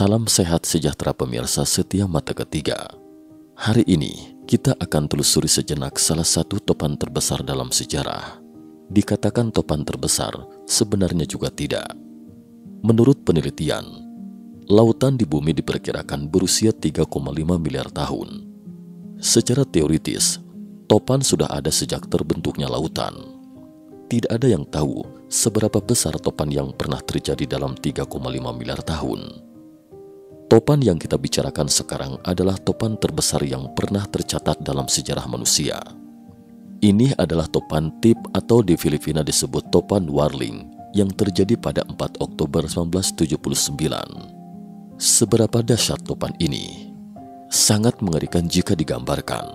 Salam sehat sejahtera pemirsa setia Mata Ketiga. Hari ini kita akan telusuri sejenak salah satu topan terbesar dalam sejarah. Dikatakan topan terbesar, sebenarnya juga tidak. Menurut penelitian, lautan di bumi diperkirakan berusia 3,5 miliar tahun. Secara teoritis, topan sudah ada sejak terbentuknya lautan. Tidak ada yang tahu seberapa besar topan yang pernah terjadi dalam 3,5 miliar tahun. Topan yang kita bicarakan sekarang adalah topan terbesar yang pernah tercatat dalam sejarah manusia. Ini adalah topan Tip atau di Filipina disebut topan Warling yang terjadi pada 4 Oktober 1979. Seberapa dahsyat topan ini? Sangat mengerikan jika digambarkan.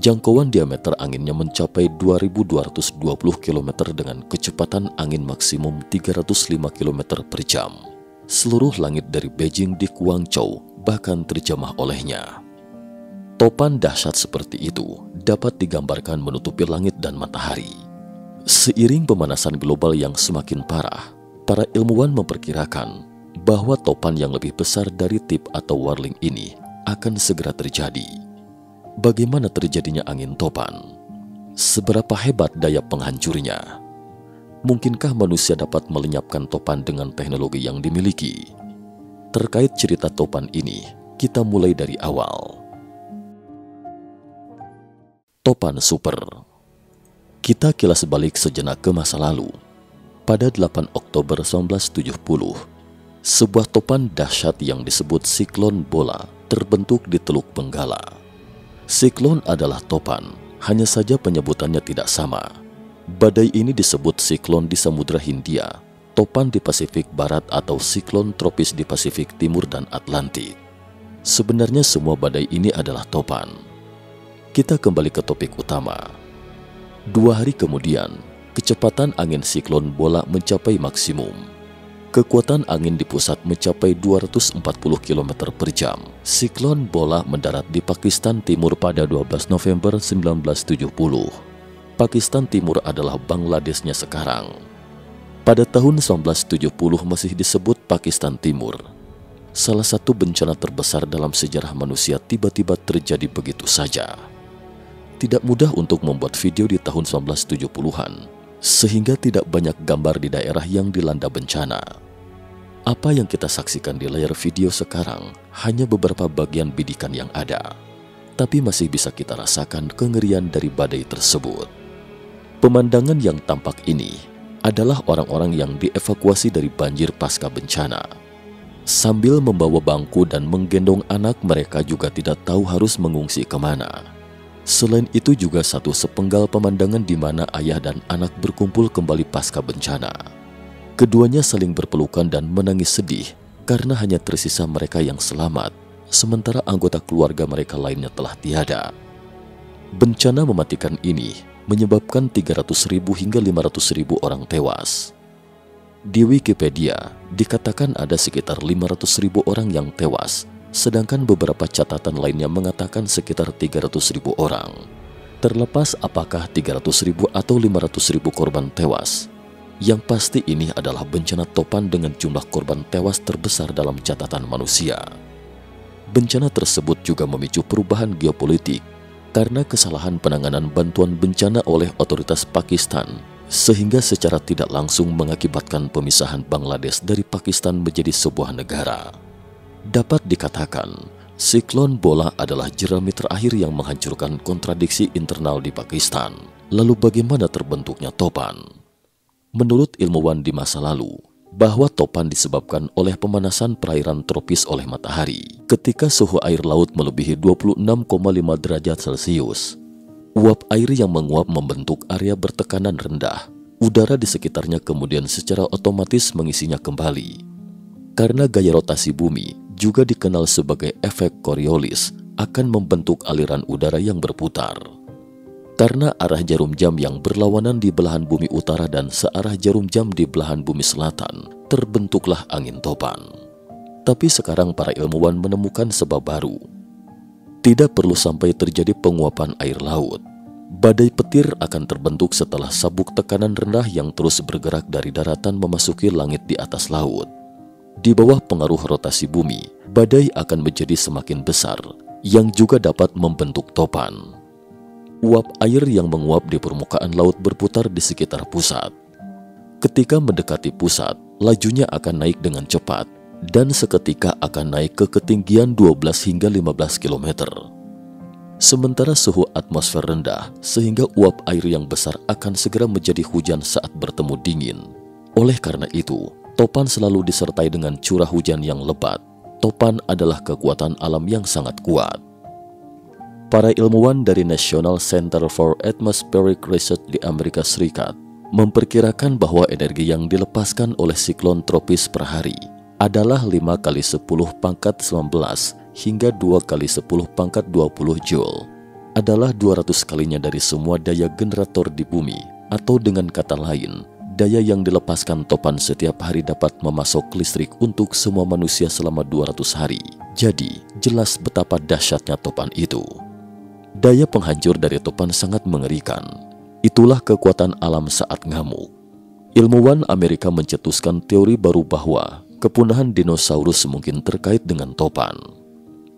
Jangkauan diameter anginnya mencapai 2.220 km dengan kecepatan angin maksimum 305 km per jam. Seluruh langit dari Beijing di Guangzhou bahkan terjamah olehnya. Topan dahsyat seperti itu dapat digambarkan menutupi langit dan matahari. Seiring pemanasan global yang semakin parah, para ilmuwan memperkirakan bahwa topan yang lebih besar dari Tip atau Warling ini akan segera terjadi. Bagaimana terjadinya angin topan? Seberapa hebat daya penghancurnya? Mungkinkah manusia dapat melenyapkan topan dengan teknologi yang dimiliki? Terkait cerita topan ini, kita mulai dari awal. Topan super. Kita kilas balik sejenak ke masa lalu. Pada 8 Oktober 1970, sebuah topan dahsyat yang disebut siklon bola terbentuk di Teluk Benggala. Siklon adalah topan, hanya saja penyebutannya tidak sama. Badai ini disebut siklon di Samudra Hindia, topan di Pasifik Barat atau siklon tropis di Pasifik Timur dan Atlantik. Sebenarnya semua badai ini adalah topan. Kita kembali ke topik utama. 2 hari kemudian, kecepatan angin siklon bola mencapai maksimum. Kekuatan angin di pusat mencapai 240 km per jam. Siklon bola mendarat di Pakistan Timur pada 12 November 1970. Pakistan Timur adalah Bangladesnya sekarang. Pada tahun 1970 masih disebut Pakistan Timur. Salah satu bencana terbesar dalam sejarah manusia tiba-tiba terjadi begitu saja. Tidak mudah untuk membuat video di tahun 1970-an, sehingga tidak banyak gambar di daerah yang dilanda bencana. Apa yang kita saksikan di layar video sekarang hanya beberapa bagian bidikan yang ada, tapi masih bisa kita rasakan kengerian dari badai tersebut. Pemandangan yang tampak ini adalah orang-orang yang dievakuasi dari banjir pasca bencana. Sambil membawa bangku dan menggendong anak, mereka juga tidak tahu harus mengungsi kemana. Selain itu juga satu sepenggal pemandangan di mana ayah dan anak berkumpul kembali pasca bencana. Keduanya saling berpelukan dan menangis sedih karena hanya tersisa mereka yang selamat, sementara anggota keluarga mereka lainnya telah tiada. Bencana mematikan ini menyebabkan 300.000 hingga 500.000 orang tewas. Di Wikipedia dikatakan ada sekitar 500.000 orang yang tewas, sedangkan beberapa catatan lainnya mengatakan sekitar 300.000 orang. Terlepas apakah 300.000 atau 500.000 korban tewas, yang pasti ini adalah bencana topan dengan jumlah korban tewas terbesar dalam catatan manusia. Bencana tersebut juga memicu perubahan geopolitik karena kesalahan penanganan bantuan bencana oleh otoritas Pakistan, sehingga secara tidak langsung mengakibatkan pemisahan Bangladesh dari Pakistan menjadi sebuah negara. Dapat dikatakan, siklon bola adalah jerami terakhir yang menghancurkan kontradiksi internal di Pakistan. Lalu bagaimana terbentuknya topan? Menurut ilmuwan di masa lalu, bahwa topan disebabkan oleh pemanasan perairan tropis oleh matahari. Ketika suhu air laut melebihi 26,5 derajat Celcius, uap air yang menguap membentuk area bertekanan rendah. Udara di sekitarnya kemudian secara otomatis mengisinya kembali. Karena gaya rotasi bumi juga dikenal sebagai efek Coriolis, akan membentuk aliran udara yang berputar. Karena arah jarum jam yang berlawanan di belahan bumi utara dan searah jarum jam di belahan bumi selatan, terbentuklah angin topan. Tapi sekarang para ilmuwan menemukan sebab baru. Tidak perlu sampai terjadi penguapan air laut. Badai petir akan terbentuk setelah sabuk tekanan rendah yang terus bergerak dari daratan memasuki langit di atas laut. Di bawah pengaruh rotasi bumi, badai akan menjadi semakin besar, yang juga dapat membentuk topan. Uap air yang menguap di permukaan laut berputar di sekitar pusat. Ketika mendekati pusat, lajunya akan naik dengan cepat, dan seketika akan naik ke ketinggian 12 hingga 15 km. Sementara suhu atmosfer rendah, sehingga uap air yang besar akan segera menjadi hujan saat bertemu dingin. Oleh karena itu, topan selalu disertai dengan curah hujan yang lebat. Topan adalah kekuatan alam yang sangat kuat. Para ilmuwan dari National Center for Atmospheric Research di Amerika Serikat memperkirakan bahwa energi yang dilepaskan oleh siklon tropis per hari adalah 5 kali 10 pangkat 19 hingga 2 kali 10 pangkat 20 Joule, adalah 200 kalinya dari semua daya generator di bumi, atau dengan kata lain, daya yang dilepaskan topan setiap hari dapat memasok listrik untuk semua manusia selama 200 hari. Jadi, jelas betapa dahsyatnya topan itu. Daya penghancur dari topan sangat mengerikan. Itulah kekuatan alam saat ngamuk. Ilmuwan Amerika mencetuskan teori baru bahwa kepunahan dinosaurus mungkin terkait dengan topan.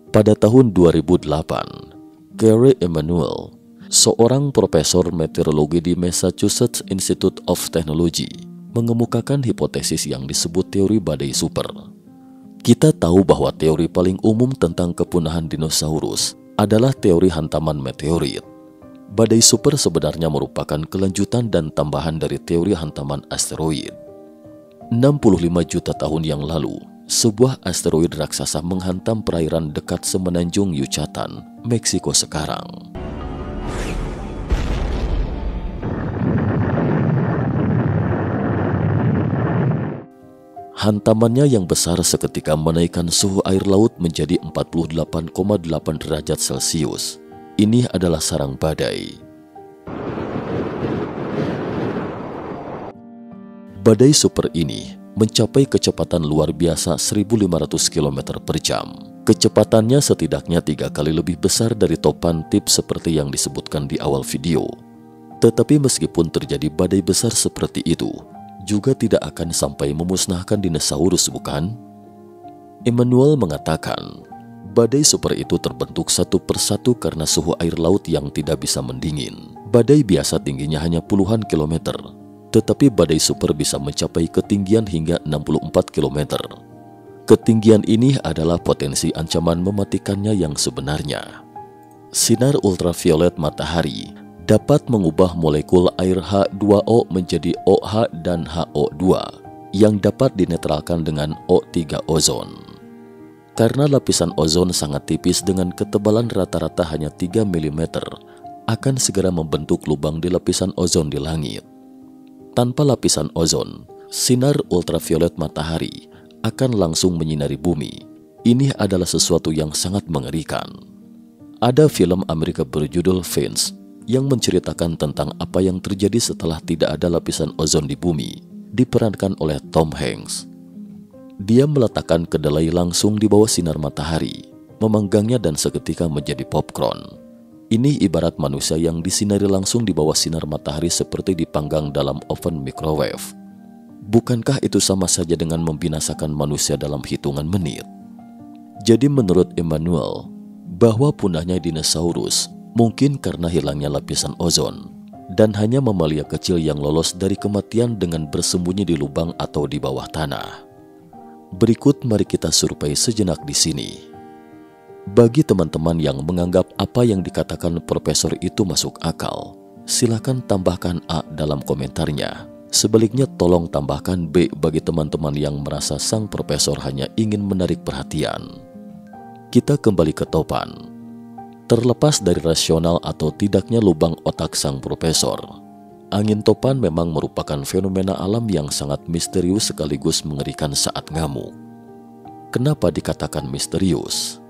Pada tahun 2008, Gary Emanuel, seorang profesor meteorologi di Massachusetts Institute of Technology, mengemukakan hipotesis yang disebut teori badai super. Kita tahu bahwa teori paling umum tentang kepunahan dinosaurus adalah teori hantaman meteorit. Badai super sebenarnya merupakan kelanjutan dan tambahan dari teori hantaman asteroid. 65 juta tahun yang lalu, sebuah asteroid raksasa menghantam perairan dekat semenanjung Yucatan, Meksiko sekarang. Hantamannya yang besar seketika menaikkan suhu air laut menjadi 48,8 derajat Celcius. Ini adalah sarang badai. Badai super ini mencapai kecepatan luar biasa 1.500 km per jam. Kecepatannya setidaknya 3 kali lebih besar dari topan tip seperti yang disebutkan di awal video. Tetapi meskipun terjadi badai besar seperti itu, juga tidak akan sampai memusnahkan dinosaurus, bukan? Emanuel mengatakan, badai super itu terbentuk satu persatu karena suhu air laut yang tidak bisa mendingin. Badai biasa tingginya hanya puluhan kilometer, tetapi badai super bisa mencapai ketinggian hingga 64 km. Ketinggian ini adalah potensi ancaman mematikannya yang sebenarnya. Sinar ultraviolet matahari dapat mengubah molekul air H2O menjadi OH dan HO2 yang dapat dinetralkan dengan O3 ozon. Karena lapisan ozon sangat tipis dengan ketebalan rata-rata hanya 3 mm, akan segera membentuk lubang di lapisan ozon di langit. Tanpa lapisan ozon, sinar ultraviolet matahari akan langsung menyinari bumi. Ini adalah sesuatu yang sangat mengerikan. Ada film Amerika berjudul Fins yang menceritakan tentang apa yang terjadi setelah tidak ada lapisan ozon di bumi, diperankan oleh Tom Hanks. Dia meletakkan kedelai langsung di bawah sinar matahari, memanggangnya dan seketika menjadi popcorn. Ini ibarat manusia yang disinari langsung di bawah sinar matahari seperti dipanggang dalam oven microwave. Bukankah itu sama saja dengan membinasakan manusia dalam hitungan menit? Jadi menurut Emanuel, bahwa punahnya dinosaurus mungkin karena hilangnya lapisan ozon, dan hanya mamalia kecil yang lolos dari kematian dengan bersembunyi di lubang atau di bawah tanah. Berikut mari kita survei sejenak di sini. Bagi teman-teman yang menganggap apa yang dikatakan profesor itu masuk akal, silakan tambahkan A dalam komentarnya. Sebaliknya tolong tambahkan B bagi teman-teman yang merasa sang profesor hanya ingin menarik perhatian. Kita kembali ke topan. Terlepas dari rasional atau tidaknya lubang otak sang profesor, angin topan memang merupakan fenomena alam yang sangat misterius sekaligus mengerikan saat ngamuk. Kenapa dikatakan misterius?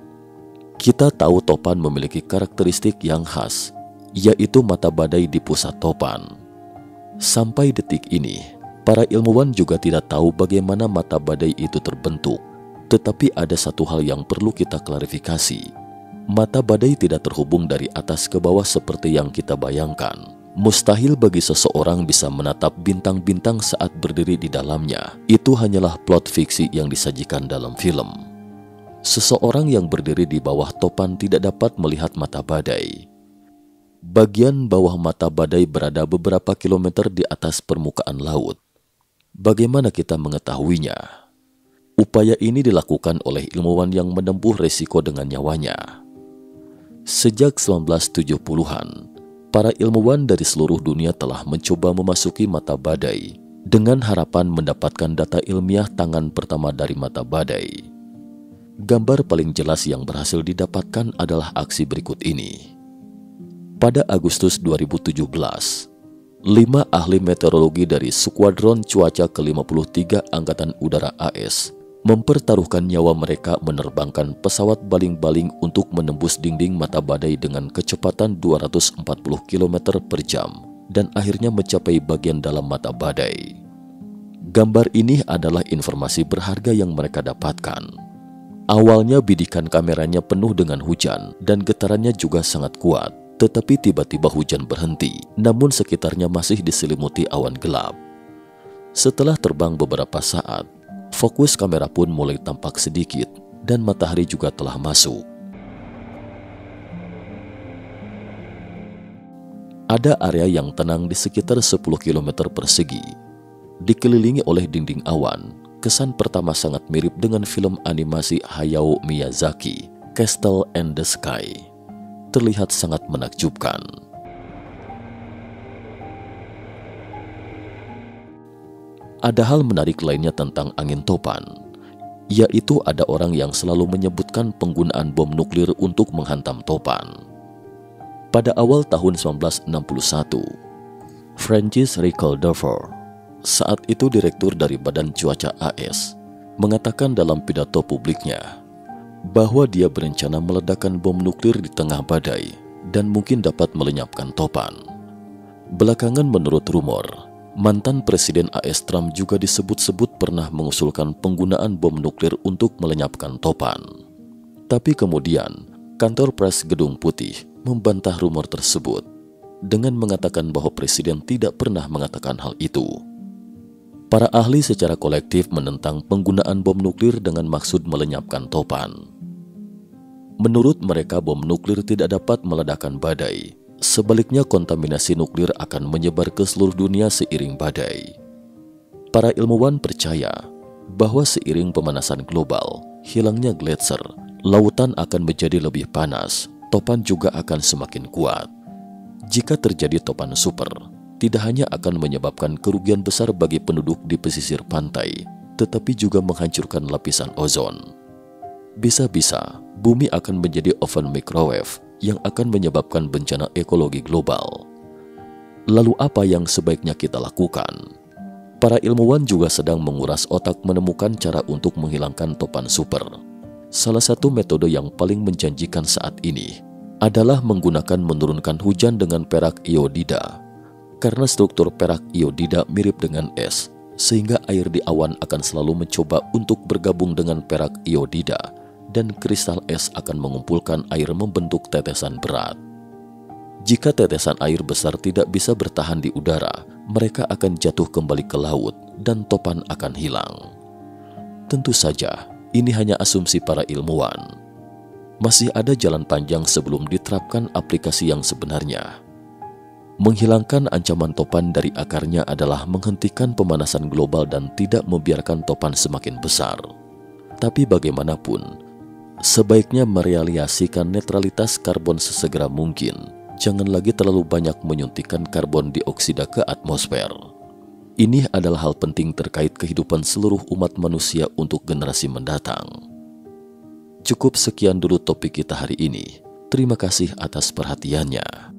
Kita tahu topan memiliki karakteristik yang khas, yaitu mata badai di pusat topan. Sampai detik ini, para ilmuwan juga tidak tahu bagaimana mata badai itu terbentuk, tetapi ada satu hal yang perlu kita klarifikasi. Mata badai tidak terhubung dari atas ke bawah seperti yang kita bayangkan. Mustahil bagi seseorang bisa menatap bintang-bintang saat berdiri di dalamnya. Itu hanyalah plot fiksi yang disajikan dalam film. Seseorang yang berdiri di bawah topan tidak dapat melihat mata badai. Bagian bawah mata badai berada beberapa kilometer di atas permukaan laut. Bagaimana kita mengetahuinya? Upaya ini dilakukan oleh ilmuwan yang menempuh resiko dengan nyawanya. Sejak 1970-an, para ilmuwan dari seluruh dunia telah mencoba memasuki mata badai dengan harapan mendapatkan data ilmiah tangan pertama dari mata badai. Gambar paling jelas yang berhasil didapatkan adalah aksi berikut ini. Pada Agustus 2017, 5 ahli meteorologi dari Skuadron Cuaca ke-53 Angkatan Udara AS mempertaruhkan nyawa mereka menerbangkan pesawat baling-baling untuk menembus dinding mata badai dengan kecepatan 240 km per jam dan akhirnya mencapai bagian dalam mata badai. Gambar ini adalah informasi berharga yang mereka dapatkan. Awalnya bidikan kameranya penuh dengan hujan dan getarannya juga sangat kuat, tetapi tiba-tiba hujan berhenti, namun sekitarnya masih diselimuti awan gelap. Setelah terbang beberapa saat, fokus kamera pun mulai tampak sedikit dan matahari juga telah masuk. Ada area yang tenang di sekitar 10 km persegi. Dikelilingi oleh dinding awan, kesan pertama sangat mirip dengan film animasi Hayao Miyazaki, Castle in the Sky. Terlihat sangat menakjubkan. Ada hal menarik lainnya tentang angin topan, yaitu ada orang yang selalu menyebutkan penggunaan bom nuklir untuk menghantam topan. Pada awal tahun 1961, Francis Ricaldeville, saat itu direktur dari Badan Cuaca AS, mengatakan dalam pidato publiknya bahwa dia berencana meledakkan bom nuklir di tengah badai dan mungkin dapat melenyapkan topan. Belakangan menurut rumor, mantan Presiden AS Trump juga disebut-sebut pernah mengusulkan penggunaan bom nuklir untuk melenyapkan topan. Tapi kemudian, kantor pers Gedung Putih membantah rumor tersebut dengan mengatakan bahwa Presiden tidak pernah mengatakan hal itu. Para ahli secara kolektif menentang penggunaan bom nuklir dengan maksud melenyapkan topan. Menurut mereka, bom nuklir tidak dapat meledakkan badai. Sebaliknya, kontaminasi nuklir akan menyebar ke seluruh dunia seiring badai. Para ilmuwan percaya bahwa seiring pemanasan global, hilangnya gletser, lautan akan menjadi lebih panas, topan juga akan semakin kuat. Jika terjadi topan super, tidak hanya akan menyebabkan kerugian besar bagi penduduk di pesisir pantai, tetapi juga menghancurkan lapisan ozon. Bisa-bisa, bumi akan menjadi oven microwave yang akan menyebabkan bencana ekologi global. Lalu apa yang sebaiknya kita lakukan? Para ilmuwan juga sedang menguras otak menemukan cara untuk menghilangkan topan super. Salah satu metode yang paling menjanjikan saat ini adalah menggunakan menurunkan hujan dengan perak iodida. Karena struktur perak iodida mirip dengan es, sehingga air di awan akan selalu mencoba untuk bergabung dengan perak iodida, dan kristal es akan mengumpulkan air membentuk tetesan berat. Jika tetesan air besar tidak bisa bertahan di udara, mereka akan jatuh kembali ke laut dan topan akan hilang. Tentu saja, ini hanya asumsi para ilmuwan. Masih ada jalan panjang sebelum diterapkan aplikasi yang sebenarnya. Menghilangkan ancaman topan dari akarnya adalah menghentikan pemanasan global dan tidak membiarkan topan semakin besar. Tapi bagaimanapun, sebaiknya merealisasikan netralitas karbon sesegera mungkin. Jangan lagi terlalu banyak menyuntikkan karbon dioksida ke atmosfer. Ini adalah hal penting terkait kehidupan seluruh umat manusia untuk generasi mendatang. Cukup sekian dulu topik kita hari ini. Terima kasih atas perhatiannya.